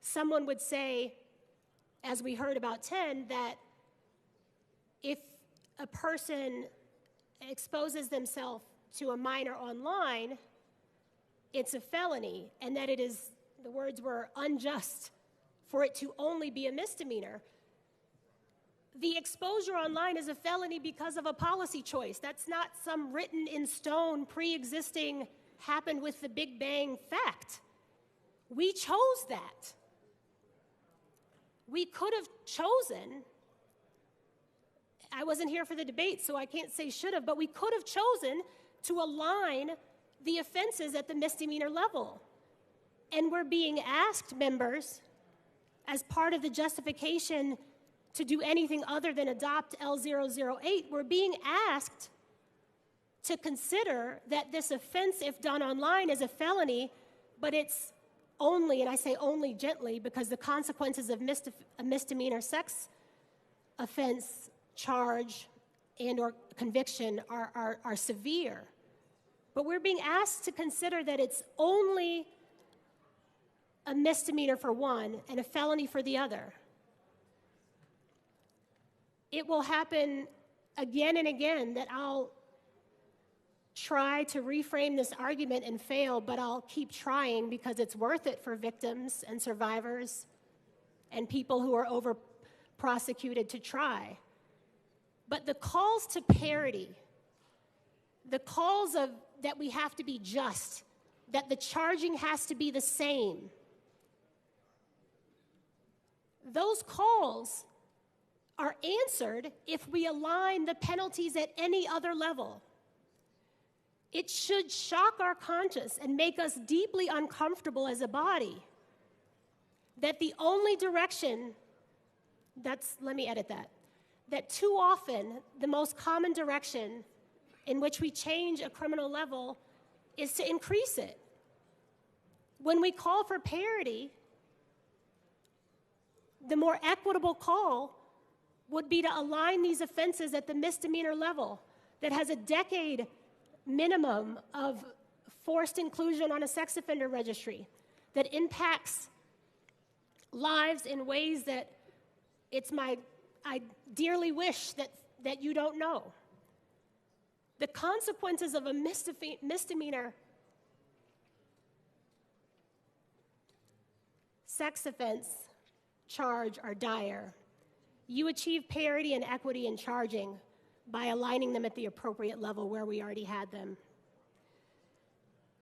someone would say, as we heard about 10, that if a person exposes themselves to a minor online, it's a felony, and that it is, the words were, unjust for it to only be a misdemeanor. The exposure online is a felony because of a policy choice. That's not some written in stone, pre-existing, happened with the Big Bang fact. We chose that. We could have chosen, I wasn't here for the debate, so I can't say should have, but we could have chosen to align the offenses at the misdemeanor level. And we're being asked, members, as part of the justification to do anything other than adopt L008, we're being asked to consider that this offense, if done online, is a felony, but it's only, and I say only gently, because the consequences of a misdemeanor sex offense charge and or conviction are severe. But we're being asked to consider that it's only a misdemeanor for one and a felony for the other. It will happen again and again that I'll try to reframe this argument and fail, but I'll keep trying because it's worth it for victims and survivors and people who are over-prosecuted to try. But the calls to parity, the calls of that we have to be just, that the charging has to be the same, those calls are answered if we align the penalties at any other level. It should shock our conscience and make us deeply uncomfortable as a body that the only direction, let me edit that too often the most common direction in which we change a criminal level is to increase it. When we call for parity, the more equitable call would be to align these offenses at the misdemeanor level that has a decade minimum of forced inclusion on a sex offender registry, that impacts lives in ways that I dearly wish that you don't know. The consequences of a misdemeanor sex offense charge are dire. You achieve parity and equity in charging by aligning them at the appropriate level where we already had them.